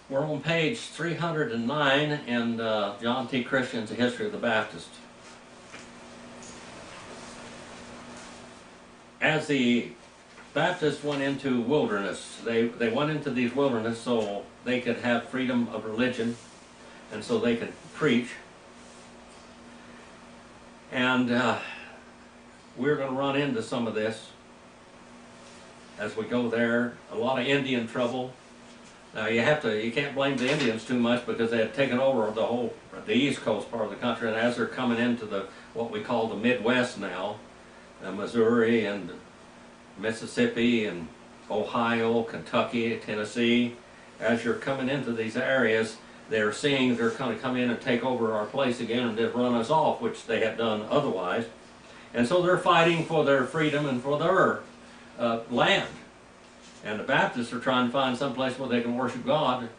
We're on page 309 in John T. Christian's A History of the Baptist. As the Baptists went into wilderness, they went into these wilderness so they could have freedom of religion and so they could preach. And we're going to run into some of this as we go there. A lot of Indian trouble. Now you can't blame the Indians too much because they had taken over the east coast part of the country, and as they're coming into what we call the Midwest now, Missouri and Mississippi and Ohio, Kentucky, Tennessee, as you're coming into these areas, they're seeing they're going to come in and take over our place again and just run us off, which they had done otherwise. And so they're fighting for their freedom and for their land. And the Baptists are trying to find some place where they can worship God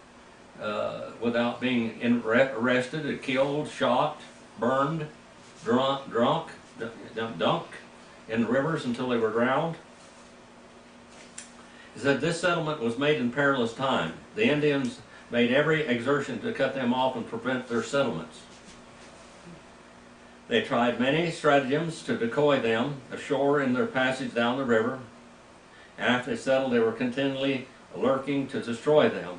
without being arrested, killed, shot, burned, dunked in the rivers until they were drowned. He said this settlement was made in perilous time. The Indians made every exertion to cut them off and prevent their settlements. They tried many stratagems to decoy them ashore in their passage down the river. After they settled, they were continually lurking to destroy them.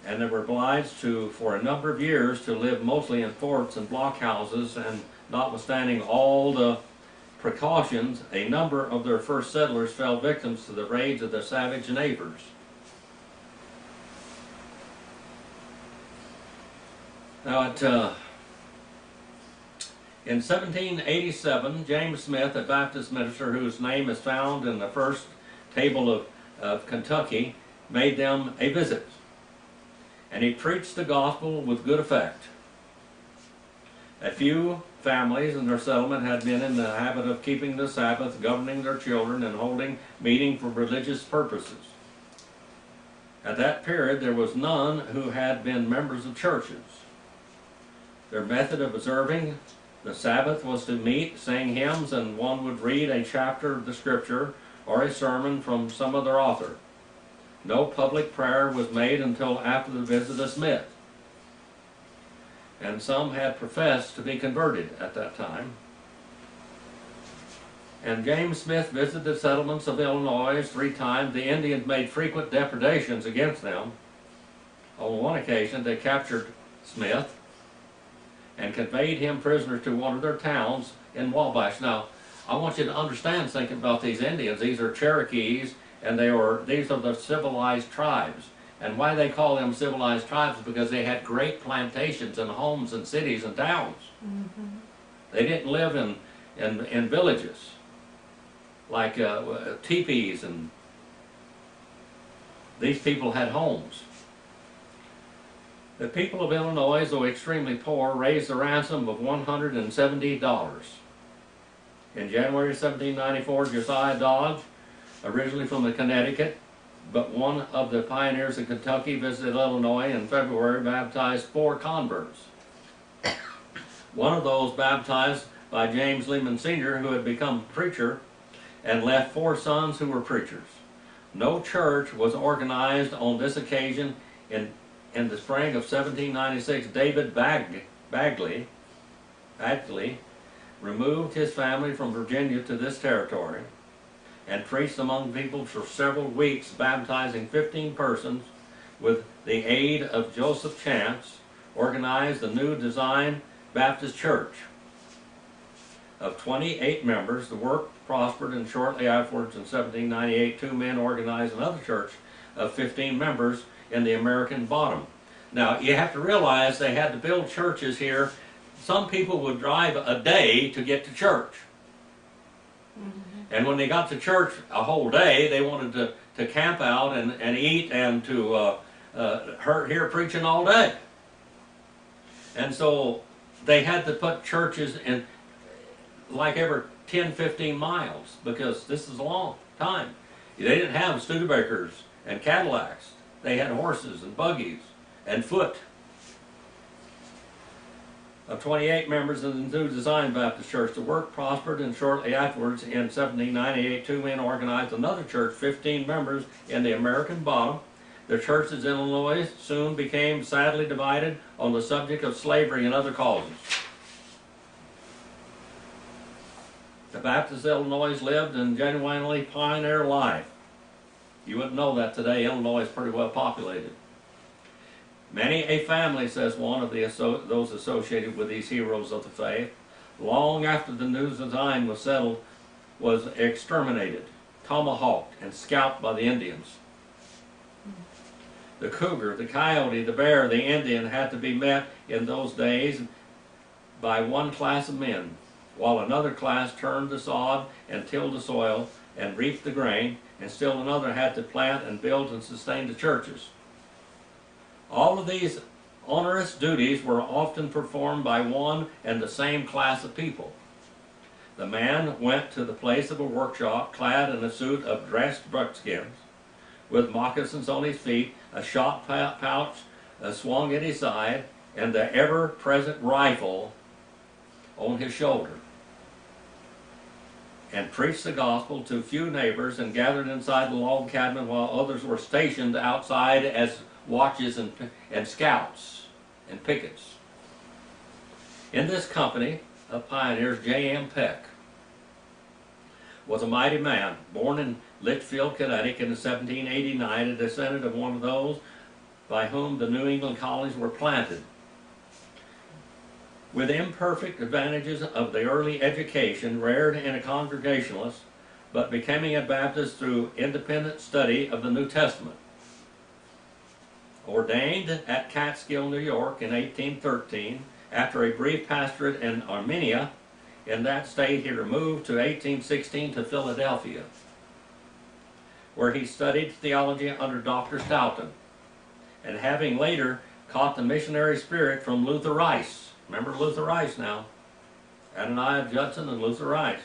And they were obliged to, for a number of years, to live mostly in forts and blockhouses, and notwithstanding all the precautions, a number of their first settlers fell victims to the raids of their savage neighbors. Now, in 1787, James Smith, a Baptist minister whose name is found in the first table of Kentucky, made them a visit. And he preached the gospel with good effect. A few families in their settlement had been in the habit of keeping the Sabbath, governing their children, and holding meeting for religious purposes. At that period, there was none who had been members of churches. Their method of observing the Sabbath was to meet, sing hymns, and one would read a chapter of the Scripture or a sermon from some other author. No public prayer was made until after the visit of Smith. And some had professed to be converted at that time. And James Smith visited the settlements of Illinois 3 times. The Indians made frequent depredations against them. On one occasion, they captured Smith and conveyed him prisoner to one of their towns in Wabash. Now, I want you to understand, thinking about these Indians, these are Cherokees, and these are the civilized tribes. And why they call them civilized tribes is because they had great plantations and homes and cities and towns. Mm-hmm. They didn't live in villages like teepees, and these people had homes. The people of Illinois, though extremely poor, raised a ransom of $170. In January 1794, Josiah Dodge, originally from Connecticut, but one of the pioneers in Kentucky, visited Illinois in February, baptized 4 converts. One of those baptized by James Lehman Sr., who had become a preacher, and left 4 sons who were preachers. No church was organized on this occasion. In the spring of 1796, David Bagley removed his family from Virginia to this territory and preached among people for several weeks, baptizing 15 persons. With the aid of Joseph Chance, organized the new design Baptist Church. Of 28 members, the work prospered, and shortly afterwards, in 1798, 2 men organized another church of 15 members in the American Bottom. Now, you have to realize they had to build churches here. Some people would drive a day to get to church. Mm-hmm. And when they got to church a whole day, they wanted to camp out and eat and to hear preaching all day. And so they had to put churches in like every 10, 15 miles, because this is a long time. They didn't have Studebakers and Cadillacs. They had horses and buggies and foot. Of 28 members in the new design Baptist church, the work prospered, and shortly afterwards, in 1798, 2 men organized another church, 15 members, in the American Bottom. The churches in Illinois soon became sadly divided on the subject of slavery and other causes. The Baptists of Illinois lived a genuinely pioneer life. You wouldn't know that today. Illinois is pretty well populated. Many a family, says one of those associated with these heroes of the faith, long after the new design was settled, was exterminated, tomahawked, and scalped by the Indians. The cougar, the coyote, the bear, the Indian had to be met in those days by one class of men, while another class turned the sod and tilled the soil and reaped the grain, and still another had to plant and build and sustain the churches. All of these onerous duties were often performed by one and the same class of people. The man went to the place of a workshop clad in a suit of dressed buckskins, with moccasins on his feet, a shot pouch swung at his side, and the ever-present rifle on his shoulder, and preached the gospel to few neighbors and gathered inside the log cabin while others were stationed outside as watches and scouts and pickets. In this company of pioneers, J.M. Peck was a mighty man, born in Litchfield, Connecticut in 1789, a descendant of one of those by whom the New England colonies were planted. With imperfect advantages of the early education reared in a Congregationalist, but becoming a Baptist through independent study of the New Testament. Ordained at Catskill, New York in 1813, after a brief pastorate in Armenia, in that state he removed to 1816 to Philadelphia, where he studied theology under Dr. Stoughton, and having later caught the missionary spirit from Luther Rice. Remember Luther Rice now? Adoniah Judson and Luther Rice.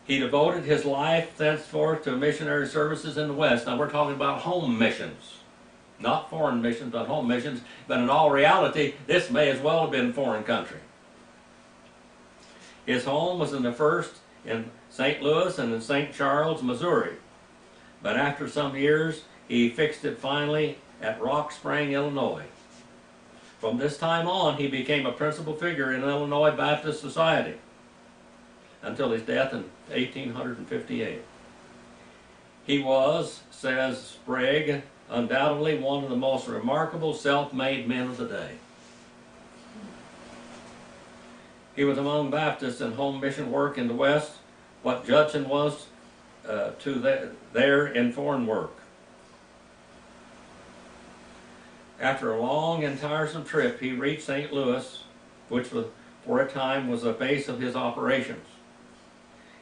He devoted his life thenceforth to missionary services in the West. Now we're talking about home missions. Not foreign missions, but home missions. But in all reality, this may as well have been foreign country. His home was in the first in St. Louis and in St. Charles, Missouri. But after some years, he fixed it finally at Rock Spring, Illinois. From this time on, he became a principal figure in Illinois Baptist Society until his death in 1858. He was, says Sprague, undoubtedly one of the most remarkable self-made men of the day. He was among Baptists in home mission work in the West, what Judson was there in foreign work. After a long and tiresome trip, he reached St. Louis, which was, for a time was the base of his operations.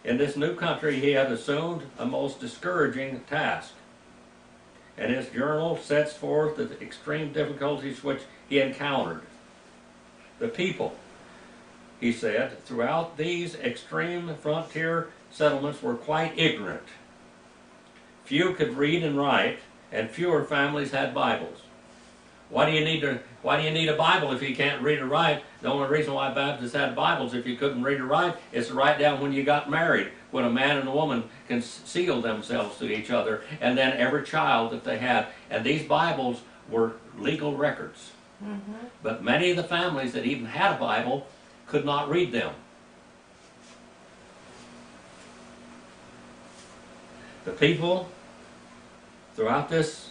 In this new country, he had assumed a most discouraging task, and his journal sets forth the extreme difficulties which he encountered. The people, he said, throughout these extreme frontier settlements were quite ignorant. Few could read and write, and fewer families had Bibles. Why do you need a Bible if you can't read or write? The only reason why Baptists had Bibles, if you couldn't read or write, is to write down when you got married, when a man and a woman can seal themselves to each other, and then every child that they had. And these Bibles were legal records. Mm-hmm. But many of the families that even had a Bible could not read them. The people throughout this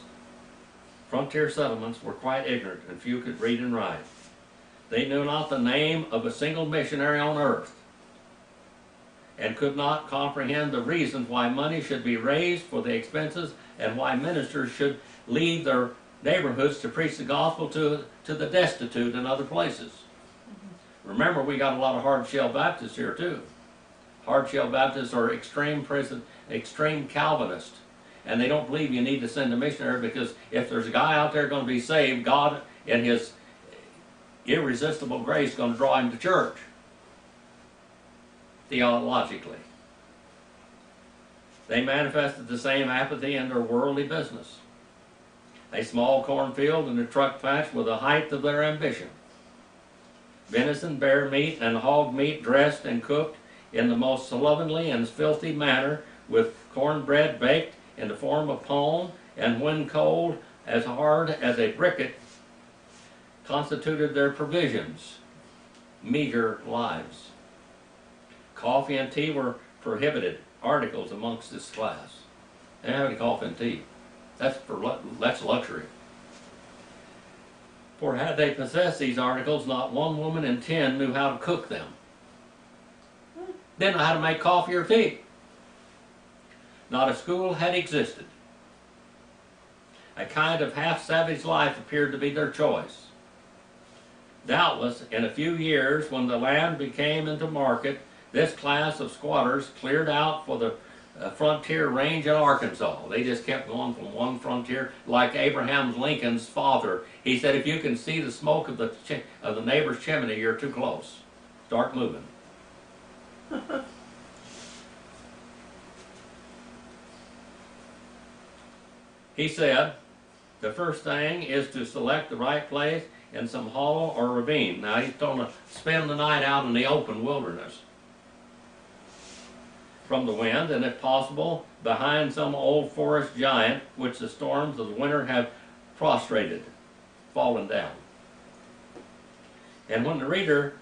frontier settlements were quite ignorant, and few could read and write. They knew not the name of a single missionary on earth, and could not comprehend the reasons why money should be raised for the expenses, and why ministers should leave their neighborhoods to preach the gospel to the destitute in other places. Remember, we got a lot of hard-shell Baptists here too. Hard-shell Baptists are extreme Calvinists. And they don't believe you need to send a missionary, because if there's a guy out there going to be saved, God in His irresistible grace is going to draw him to church. Theologically. They manifested the same apathy in their worldly business. A small cornfield and a truck patch were the height of their ambition. Venison, bear meat, and hog meat dressed and cooked in the most slovenly and filthy manner, with cornbread baked in the form of pone and when cold, as hard as a briquet, constituted their provisions, meager lives. Coffee and tea were prohibited articles amongst this class. They didn't have any coffee and tea. That's luxury. For had they possessed these articles, not one woman in 10 knew how to cook them. Didn't know how to make coffee or tea. Not a school had existed. A kind of half-savage life appeared to be their choice. Doubtless, in a few years, when the land became into market, this class of squatters cleared out for the frontier range in Arkansas. They just kept going from one frontier, like Abraham Lincoln's father. He said, if you can see the smoke of the neighbor's chimney, you're too close. Start moving. He said, the first thing is to select the right place in some hollow or ravine. Now he's going to spend the night out in the open wilderness from the wind, and if possible, behind some old forest giant which the storms of the winter have prostrated, fallen down. And when the reader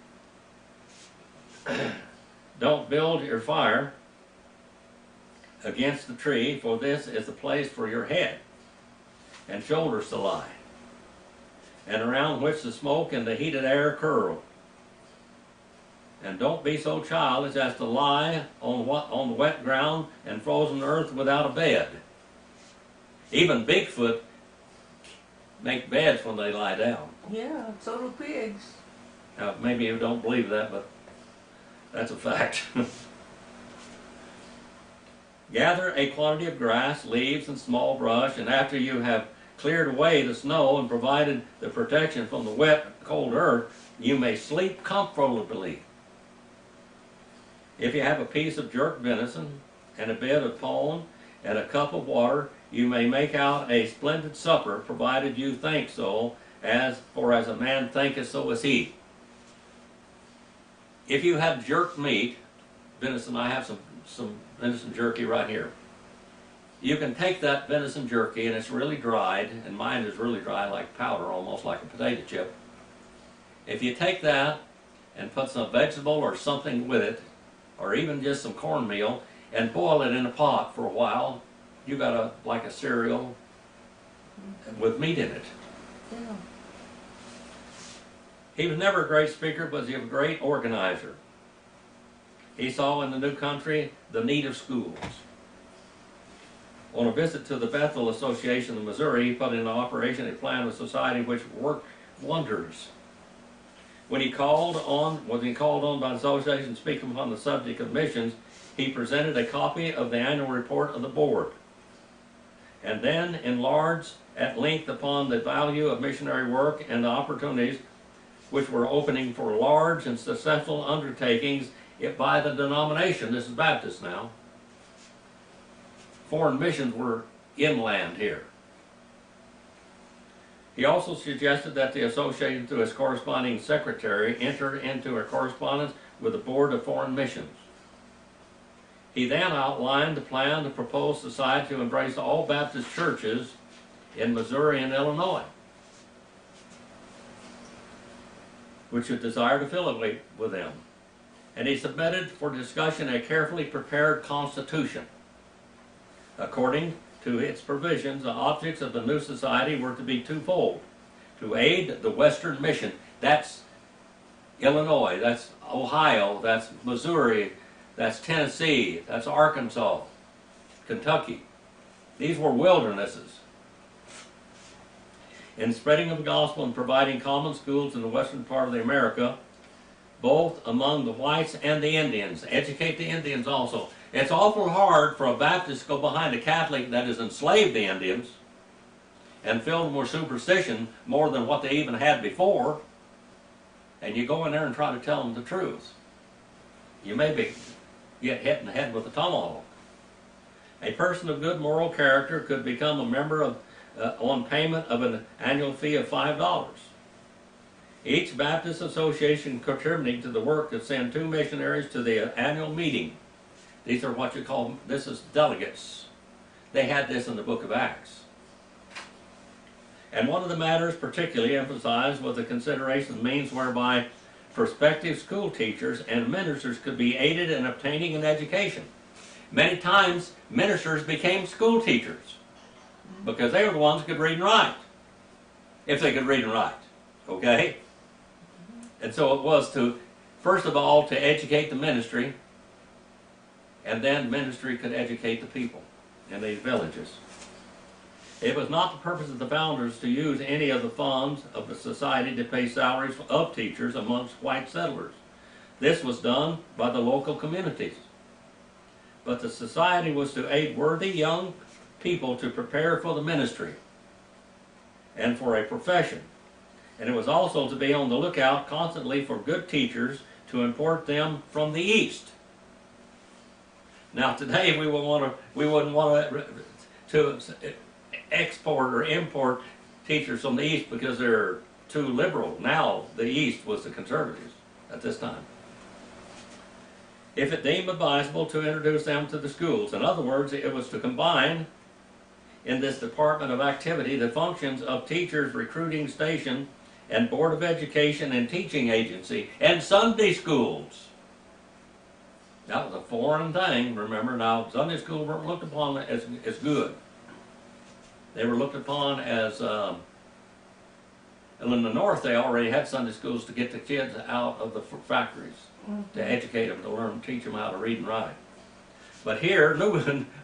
don't build your fire against the tree, for this is the place for your head and shoulders to lie, and around which the smoke and the heated air curl. And don't be so childish as to lie on the wet ground and frozen earth without a bed. Even Bigfoot make beds when they lie down. Yeah, so do pigs. Now, maybe you don't believe that, but that's a fact. Gather a quantity of grass, leaves, and small brush, and after you have cleared away the snow and provided the protection from the wet, cold earth, you may sleep comfortably. If you have a piece of jerked venison and a bed of pone and a cup of water, you may make out a splendid supper, provided you think so, for as a man thinketh, so is he. If you have jerked meat, venison, I have some venison jerky right here. You can take that venison jerky, and it's really dried, and mine is really dry, like powder, almost like a potato chip. If you take that and put some vegetable or something with it, or even just some cornmeal, and boil it in a pot for a while, you got like a cereal with meat in it. Yeah. He was never a great speaker, but he was a great organizer. He saw in the new country the need of schools. On a visit to the Bethel Association of Missouri, he put into operation a plan of society which worked wonders. When he called on by the association to speak upon the subject of missions, he presented a copy of the annual report of the board, and then enlarged at length upon the value of missionary work and the opportunities which were opening for large and successful undertakings by the denomination. This is Baptist now. Foreign missions were inland here. He also suggested that the association, through its corresponding secretary, enter into a correspondence with the Board of Foreign Missions. He then outlined the plan to propose society to embrace all Baptist churches in Missouri and Illinois, which would desire to affiliate with them. And he submitted for discussion a carefully prepared constitution. According to its provisions, the objects of the new society were to be twofold: to aid the Western mission, that's Illinois, that's Ohio, that's Missouri, that's Tennessee, that's Arkansas, Kentucky. These were wildernesses. In spreading of the gospel and providing common schools in the western part of the America, both among the whites and the Indians. Educate the Indians also. It's awful hard for a Baptist to go behind a Catholic that has enslaved the Indians and filled them with superstition more than what they even had before, and you go in there and try to tell them the truth. You may get hit in the head with a tomahawk. A person of good moral character could become a member of on payment of an annual fee of $5. Each Baptist association contributing to the work to send 2 missionaries to the annual meeting. These are what you call, this is delegates. They had this in the book of Acts. And one of the matters particularly emphasized was the consideration of means whereby prospective school teachers and ministers could be aided in obtaining an education. Many times, ministers became school teachers because they were the ones who could read and write, if they could read and write, okay? And so it was to, first of all, to educate the ministry, and then ministry could educate the people in these villages. It was not the purpose of the founders to use any of the funds of the society to pay salaries of teachers amongst white settlers. This was done by the local communities. But the society was to aid worthy young people to prepare for the ministry and for a profession. And it was also to be on the lookout constantly for good teachers to import them from the East. Now today we wouldn't want to export or import teachers from the East because they're too liberal. Now the East was the conservatives at this time. If it deemed advisable to introduce them to the schools. In other words, it was to combine in this department of activity the functions of teachers recruiting station and Board of Education and Teaching Agency and Sunday schools. That was a foreign thing, remember. Now, Sunday schools weren't looked upon as good. They were looked upon as, and in the North they already had Sunday schools to get the kids out of the factories, to educate them, to learn, teach them how to read and write. But here,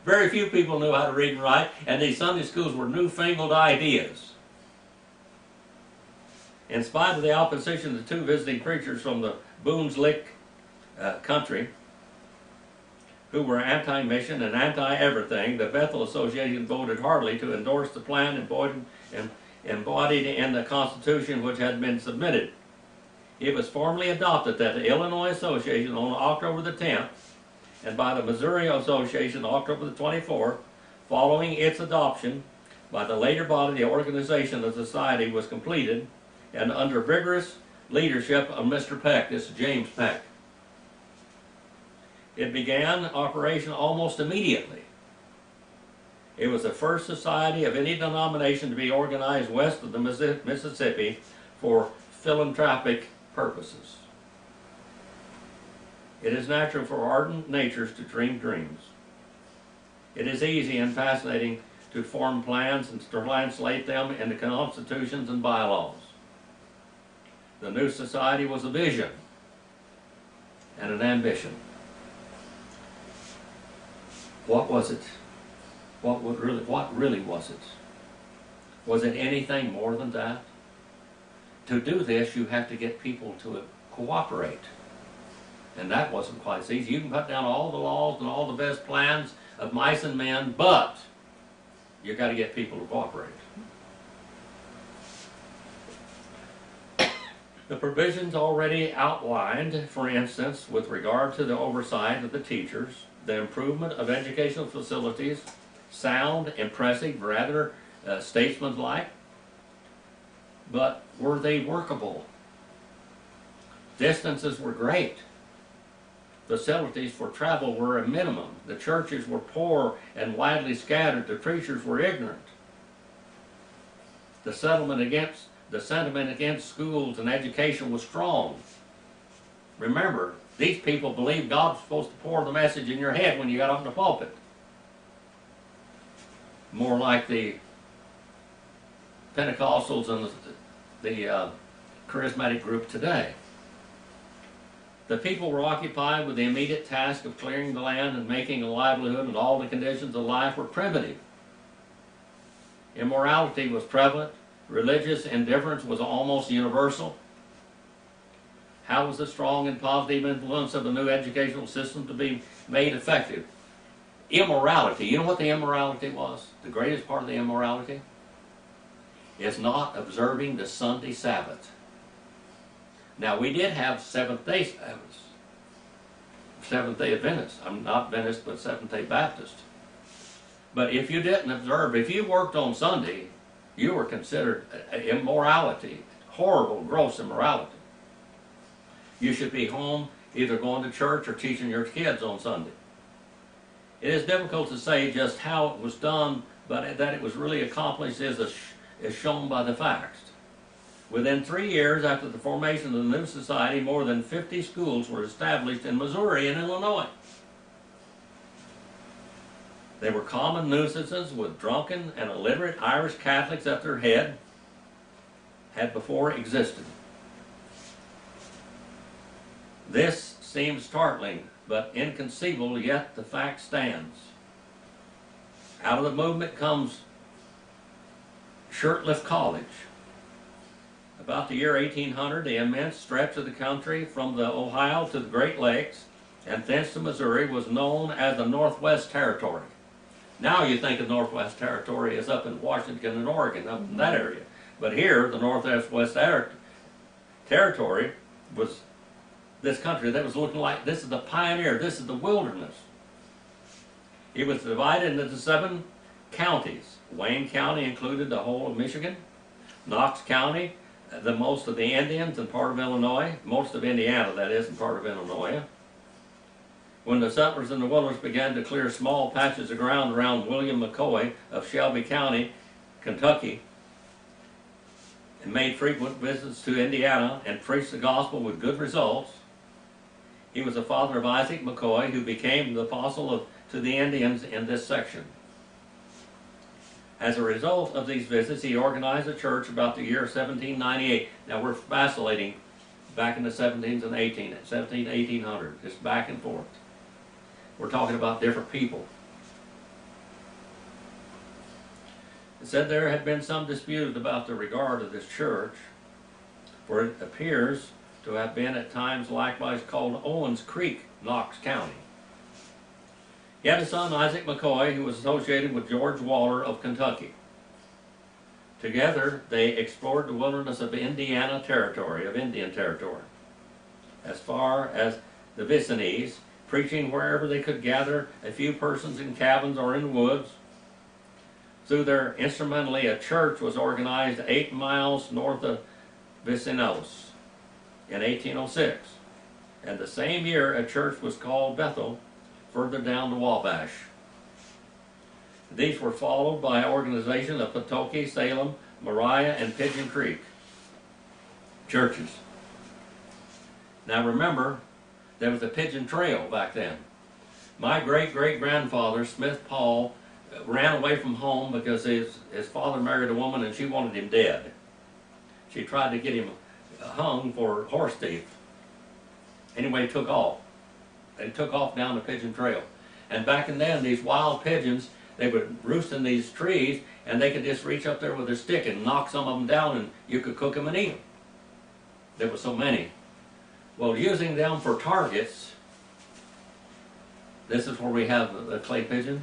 very few people knew how to read and write, and these Sunday schools were newfangled ideas. In spite of the opposition of the two visiting preachers from the Boone's Lick country, who were anti-mission and anti-everything, the Bethel Association voted heartily to endorse the plan embodied in the Constitution which had been submitted. It was formally adopted that the Illinois Association on October the 10th and by the Missouri Association October the 24th, following its adoption by the later body, the organization of the society was completed, and under vigorous leadership of Mr. Peck, this is James Peck. It began operation almost immediately. It was the first society of any denomination to be organized west of the Mississippi for philanthropic purposes. It is natural for ardent natures to dream dreams. It is easy and fascinating to form plans and to translate them into constitutions and bylaws. The new society was a vision and an ambition. What was it? What really was it? Was it anything more than that? To do this, you have to get people to cooperate. And that wasn't quite as easy. You can put down all the laws and all the best plans of mice and men, but you've got to get people to cooperate. The provisions already outlined, for instance, with regard to the oversight of the teachers, the improvement of educational facilities, sound, impressive, rather statesmanlike, but were they workable? Distances were great. Facilities for travel were a minimum. The churches were poor and widely scattered. The preachers were ignorant. The sentiment against schools and education was strong. Remember, these people believed God was supposed to pour the message in your head when you got up in the pulpit. More like the Pentecostals and the charismatic group today. The people were occupied with the immediate task of clearing the land and making a livelihood, and all the conditions of life were primitive. Immorality was prevalent. Religious indifference was almost universal. How was the strong and positive influence of the new educational system to be made effective? Immorality. You know what the immorality was? The greatest part of the immorality is not observing the Sunday Sabbath. Now, we did have Seventh-day Sabbaths. Seventh-day Adventists. I'm not Adventist, but Seventh-day Baptist. But if you didn't observe, if you worked on Sunday, you were considered immorality, horrible, gross immorality. You should be home either going to church or teaching your kids on Sunday. It is difficult to say just how it was done, but that it was really accomplished is is shown by the facts. Within 3 years after the formation of the new society, more than 50 schools were established in Missouri and Illinois. They were common nuisances with drunken and illiterate Irish Catholics at their head, had before existed. This seems startling, but inconceivable, yet the fact stands. Out of the movement comes Shirtlift College. About the year 1800, the immense stretch of the country from the Ohio to the Great Lakes and thence to Missouri was known as the Northwest Territory. Now you think of Northwest Territory is up in Washington and Oregon, up in that area. But here, the Northwest Territory was this country that was looking like, this is the pioneer, this is the wilderness. It was divided into 7 counties. Wayne County included the whole of Michigan. Knox County, the most of the Indians and part of Illinois, most of Indiana, that is, and part of Illinois. When the settlers in the wilderness began to clear small patches of ground around William McCoy of Shelby County, Kentucky, and made frequent visits to Indiana and preached the gospel with good results, he was the father of Isaac McCoy, who became the apostle to the Indians in this section. As a result of these visits, he organized a church about the year 1798. Now we're vacillating back in the 1700s and 1800s, just back and forth. We're talking about different people. It said there had been some dispute about the regard of this church, for it appears to have been at times likewise called Owens Creek, Knox County. He had a son, Isaac McCoy, who was associated with George Waller of Kentucky. Together, they explored the wilderness of Indian Territory, as far as the vicinities, preaching wherever they could gather a few persons in cabins or in woods. Through their instrumentally, a church was organized 8 miles north of Vicinos in 1806. And the same year, a church was called Bethel, further down the Wabash. These were followed by an organization of Petoskey, Salem, Moriah, and Pigeon Creek churches. Now remember, there was a Pigeon Trail back then. My great-great-grandfather, Smith Paul, ran away from home because his father married a woman and she wanted him dead. She tried to get him hung for horse thief. Anyway, he took off. They took off down the Pigeon Trail. And back in then, these wild pigeons, they would roost in these trees, and they could just reach up there with a stick and knock some of them down, and you could cook them and eat them. There were so many. Well, using them for targets, this is where we have the clay pigeons.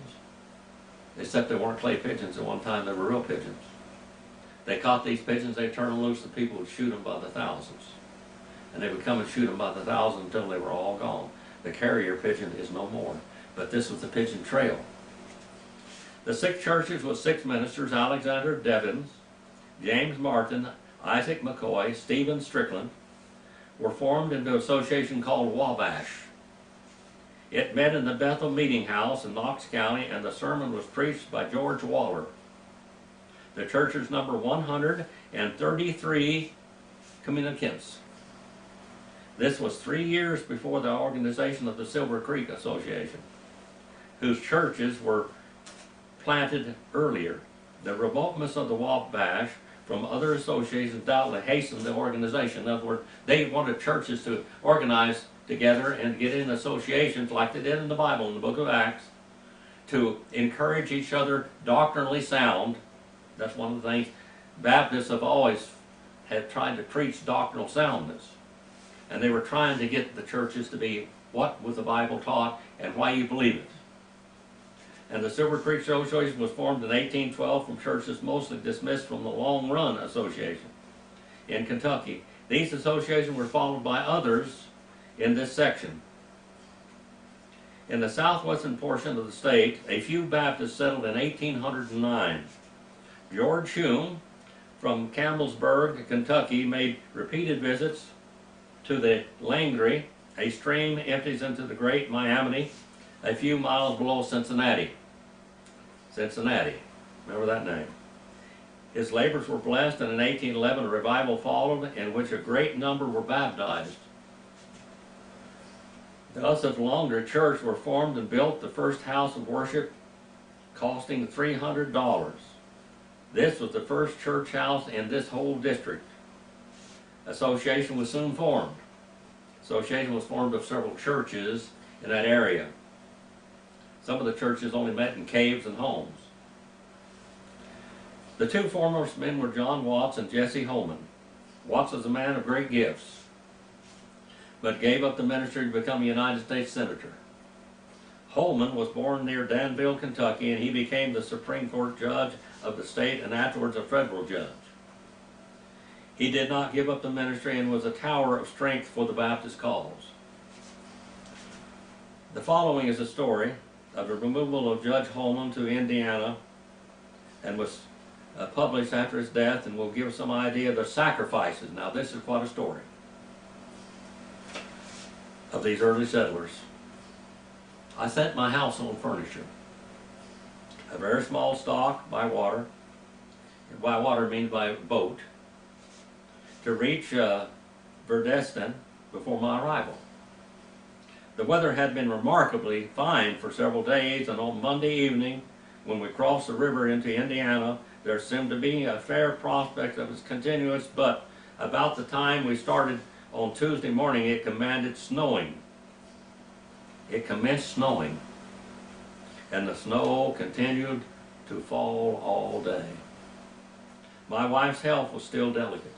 Except they weren't clay pigeons at one time, they were real pigeons. They caught these pigeons, they turned them loose, and people would shoot them by the thousands. And they would come and shoot them by the thousands until they were all gone. The carrier pigeon is no more. But this was the Pigeon Trail. The 6 churches with 6 ministers, Alexander Devins, James Martin, Isaac McCoy, Stephen Strickland, were formed into an association called Wabash. It met in the Bethel Meeting House in Knox County, and the sermon was preached by George Waller. The churches number 133 communicants. This was 3 years before the organization of the Silver Creek Association, whose churches were planted earlier. The remoteness of the Wabash from other associations doubtlessly hastened the organization. In other words, they wanted churches to organize together and get in associations like they did in the Bible, in the book of Acts, to encourage each other doctrinally sound. That's one of the things Baptists have always had tried to preach, doctrinal soundness. And they were trying to get the churches to be what was the Bible taught and why you believe it. And the Silver Creek Association was formed in 1812 from churches mostly dismissed from the Long Run Association in Kentucky. These associations were followed by others in this section. In the southwestern portion of the state, a few Baptists settled in 1809. George Hume from Campbellsburg, Kentucky, made repeated visits to the Langrye. A stream empties into the Great Miami a few miles below Cincinnati. Cincinnati, remember that name. His labors were blessed, and in 1811 a revival followed in which a great number were baptized. Thus at Longer Church were formed and built the first house of worship, costing $300. This was the first church house in this whole district. Association was soon formed. Association was formed of several churches in that area. Some of the churches only met in caves and homes. The two foremost men were John Watts and Jesse Holman. Watts was a man of great gifts, but gave up the ministry to become a United States Senator. Holman was born near Danville, Kentucky, and he became the Supreme Court judge of the state and afterwards a federal judge. He did not give up the ministry and was a tower of strength for the Baptist cause. The following is a story of the removal of Judge Holman to Indiana, and was published after his death, and will give some idea of the sacrifices. Now this is quite a story of these early settlers. I set my house on furniture. A very small stock by water. By water means by boat. To reach Verdestin before my arrival. The weather had been remarkably fine for several days, and on Monday evening, when we crossed the river into Indiana, there seemed to be a fair prospect of its continuance, but about the time we started on Tuesday morning, it commanded snowing. It commenced snowing, and the snow continued to fall all day. My wife's health was still delicate.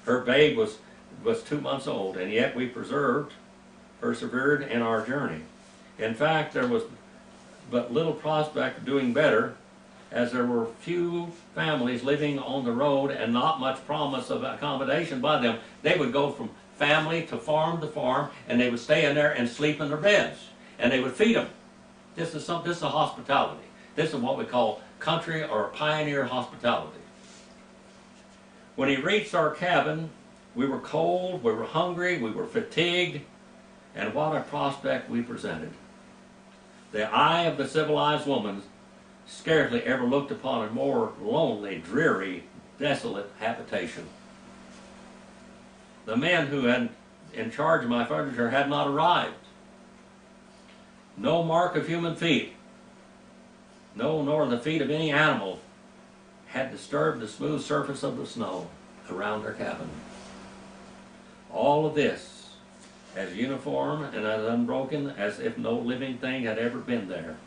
Her babe was 2 months old, and yet we persevered in our journey. In fact, there was but little prospect of doing better, as there were few families living on the road and not much promise of accommodation by them. They would go from family to farm, and they would stay in there and sleep in their beds, and they would feed them. This is hospitality. This is what we call country or pioneer hospitality. When he reached our cabin, we were cold, we were hungry, we were fatigued, and what a prospect we presented. The eye of the civilized woman scarcely ever looked upon a more lonely, dreary, desolate habitation. The men who had in charge of my furniture had not arrived. No mark of human feet, no, nor the feet of any animal, had disturbed the smooth surface of the snow around our cabin. All of this as uniform and as unbroken as if no living thing had ever been there,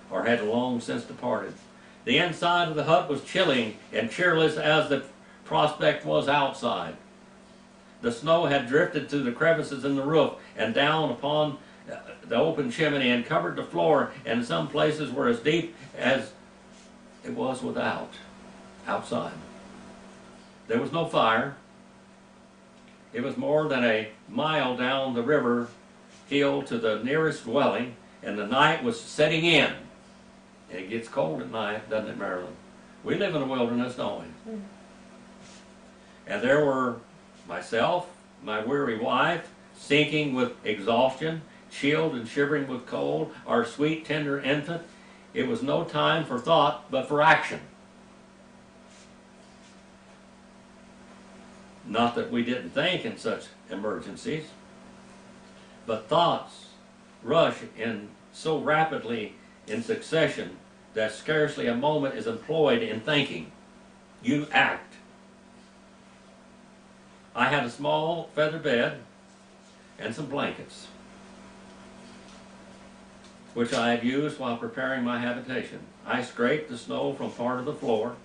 or had long since departed. The inside of the hut was chilling and cheerless as the prospect was outside. The snow had drifted through the crevices in the roof and down upon the open chimney and covered the floor, and some places were as deep as it was outside. There was no fire. It was more than a mile down the river hill to the nearest dwelling, and the night was setting in. It gets cold at night, doesn't it, Marilyn? We live in the wilderness, don't we? And there were myself, my weary wife, sinking with exhaustion, chilled and shivering with cold, our sweet, tender infant. It was no time for thought, but for action. Not that we didn't think in such emergencies, but thoughts rush in so rapidly in succession that scarcely a moment is employed in thinking. You act. I had a small feather bed and some blankets, which I had used while preparing my habitation. I scraped the snow from part of the floor,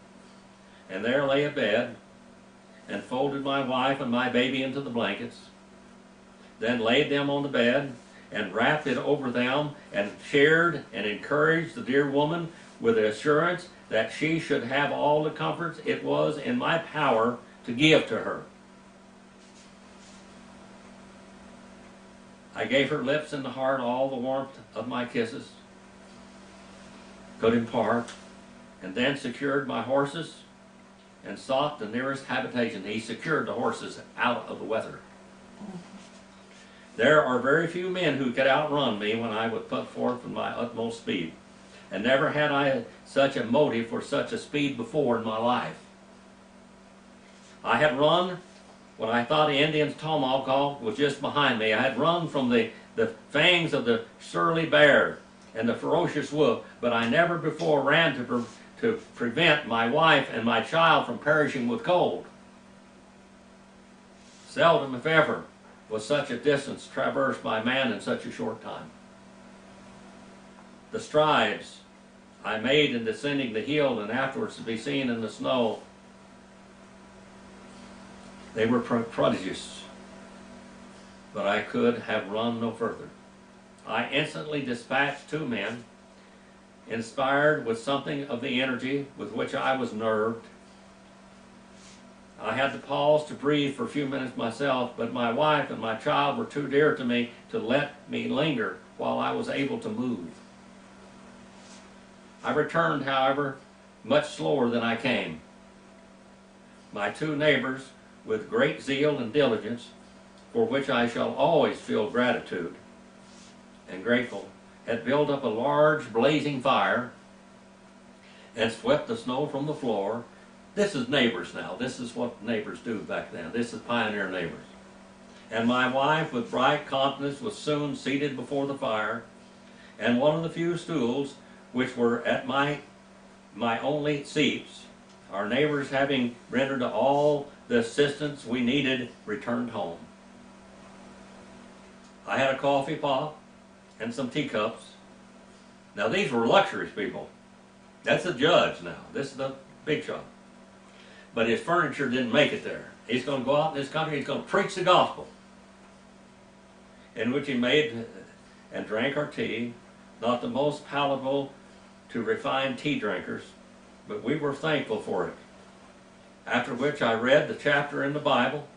and there lay a bed, and folded my wife and my baby into the blankets, then laid them on the bed and wrapped it over them, and cheered and encouraged the dear woman with the assurance that she should have all the comforts it was in my power to give to her. I gave her lips and the heart all the warmth of my kisses could impart, and then secured my horses and sought the nearest habitation. He secured the horses out of the weather. There are very few men who could outrun me when I would put forth with my utmost speed. and never had I such a motive for such a speed before in my life. I had run when I thought the Indian's tomahawk was just behind me. I had run from the fangs of the surly bear and the ferocious wolf, but I never before ran to prevent my wife and my child from perishing with cold. Seldom, if ever, was such a distance traversed by man in such a short time. The strides I made in descending the hill and afterwards to be seen in the snow, they were prodigious, but I could have run no further. I instantly dispatched 2 men, inspired with something of the energy with which I was nerved. I had to pause to breathe for a few minutes myself, but my wife and my child were too dear to me to let me linger while I was able to move. I returned, however, much slower than I came. My 2 neighbors, with great zeal and diligence, for which I shall always feel gratitude and grateful, had built up a large blazing fire and swept the snow from the floor. This is neighbors now. This is what neighbors do back then. This is pioneer neighbors. And my wife, with bright countenance, was soon seated before the fire, and one of the few stools which were at my only seats, our neighbors having rendered all the assistance we needed, returned home. I had a coffee pot and some teacups. Now these were luxuries, people. That's the judge now. This is the big shot. But his furniture didn't make it there. He's going to go out in this country, he's going to preach the gospel. In which he made and drank our tea, not the most palatable to refined tea drinkers, but we were thankful for it. After which I read the chapter in the Bible,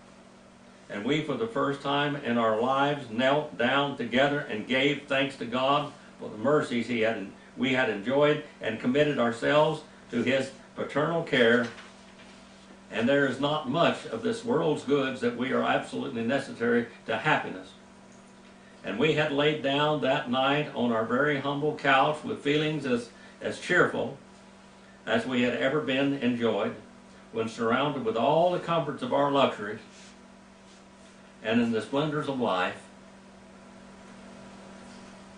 and we for the first time in our lives knelt down together and gave thanks to God for the mercies we had enjoyed, and committed ourselves to his paternal care. And there is not much of this world's goods that we are absolutely necessary to happiness. And we had laid down that night on our very humble couch with feelings as cheerful as we had ever been enjoyed, when surrounded with all the comforts of our luxuries and in the splendors of life.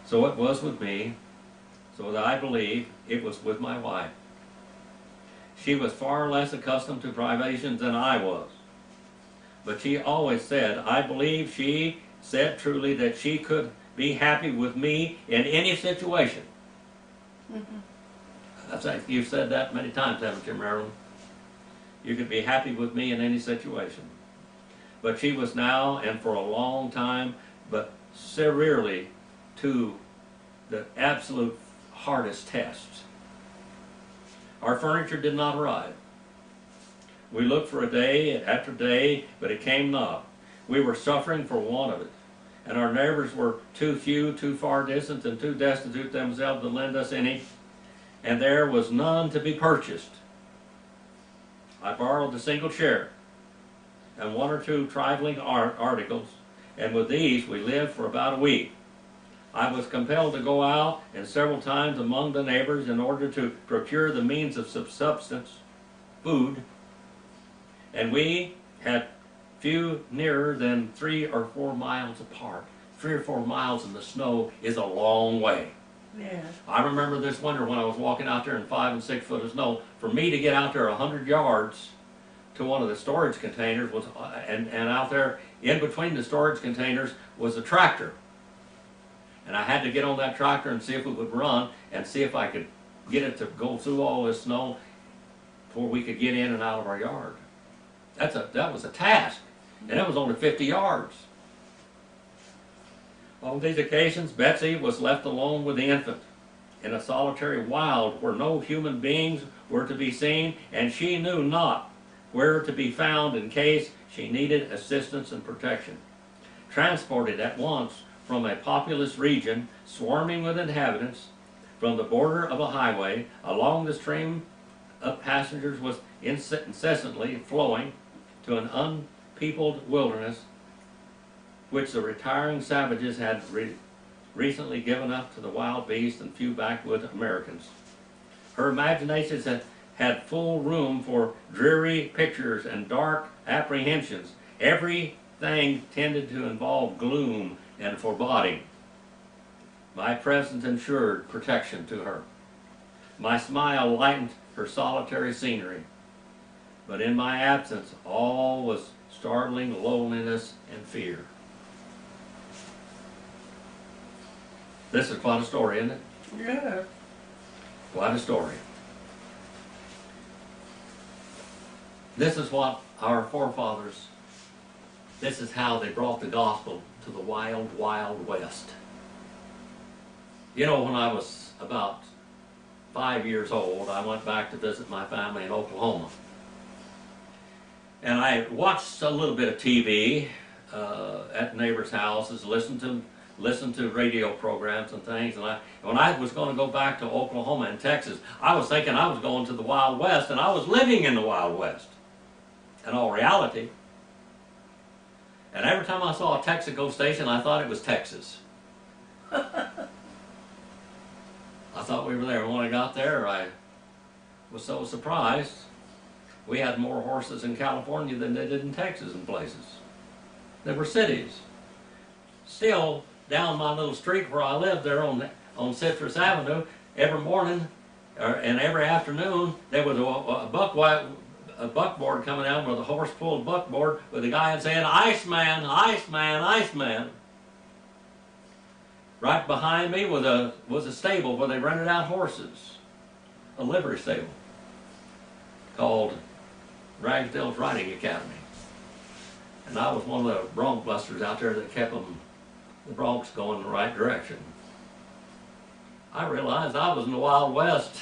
So it was with me, so that I believe it was with my wife. She was far less accustomed to privations than I was, but she always said, I believe she said truly, that she could be happy with me in any situation. Mm-hmm. You've said that many times, haven't you, Marilyn? You could be happy with me in any situation. But she was now, and for a long time, but severely to the absolute hardest tests. Our furniture did not arrive. We looked for a day after day, but it came not. We were suffering for want of it, and our neighbors were too few, too far distant, and too destitute themselves to lend us any, and there was none to be purchased. I borrowed a single chair and 1 or 2 trifling articles, and with these we lived for about a week. I was compelled to go out and several times among the neighbors in order to procure the means of subsistence, food, and we had few nearer than 3 or 4 miles apart. 3 or 4 miles in the snow is a long way. Yeah. I remember this winter when I was walking out there in 5 and 6 foot of snow. For me to get out there 100 yards to one of the storage containers was, and out there in between the storage containers was a tractor. And I had to get on that tractor and see if it would run, and see if I could get it to go through all this snow before we could get in and out of our yard. That was a task, and it was only 50 yards. On these occasions, Betsy was left alone with the infant in a solitary wild where no human beings were to be seen, and she knew not where to be found in case she needed assistance and protection. Transported at once from a populous region swarming with inhabitants, from the border of a highway, along the stream of passengers was incessantly flowing to an unpeopled wilderness, which the retiring savages had recently given up to the wild beasts and few backwoods Americans. Her imaginations had full room for dreary pictures and dark apprehensions. Everything tended to involve gloom and foreboding. My presence ensured protection to her. My smile lightened her solitary scenery. But in my absence, all was startling loneliness and fear. This is quite a story, isn't it? Yeah. Quite a story. This is what our forefathers, this is how they brought the gospel to the wild, wild west. You know, when I was about 5 years old, I went back to visit my family in Oklahoma. And I watched a little bit of TV at neighbors' houses, listened to radio programs and things. And when I was going to go back to Oklahoma and Texas, I was thinking I was going to the Wild West, and I was living in the Wild West. In all reality. And every time I saw a Texaco station, I thought it was Texas. I thought we were there. When I got there, I was so surprised. We had more horses in California than they did in Texas in places. There were cities. Still, down my little street where I lived there on Citrus Avenue, every morning and every afternoon, there was a buckboard coming down with a horse-pulled buckboard with a guy saying, "Iceman, Iceman, Iceman." Right behind me was a stable where they rented out horses, a livery stable called Ragsdale's Riding Academy. And I was one of the bronc busters out there that kept the broncs going in the right direction. I realized I was in the Wild West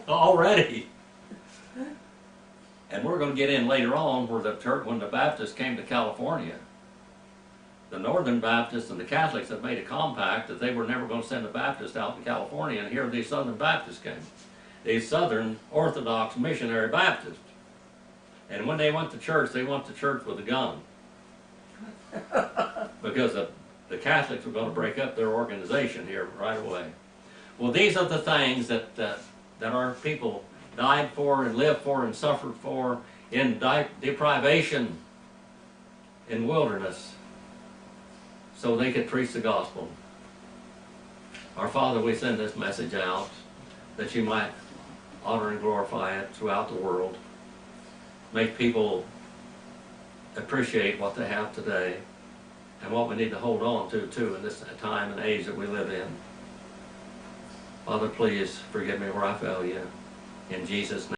already. And we're going to get in later on where when the Baptists came to California. The Northern Baptists and the Catholics had made a compact that they were never going to send a Baptist out in California, and here these Southern Baptists came. These Southern Orthodox missionary Baptists. And when they went to church with a gun. Because the Catholics were going to break up their organization here right away. Well, these are the things that our people died for and lived for and suffered for in deprivation, in wilderness, so they could preach the gospel. Our Father, we send this message out that you might honor and glorify it throughout the world. Make people appreciate what they have today and what we need to hold on to too in this time and age that we live in. Father, please forgive me where I fail you. In Jesus' name.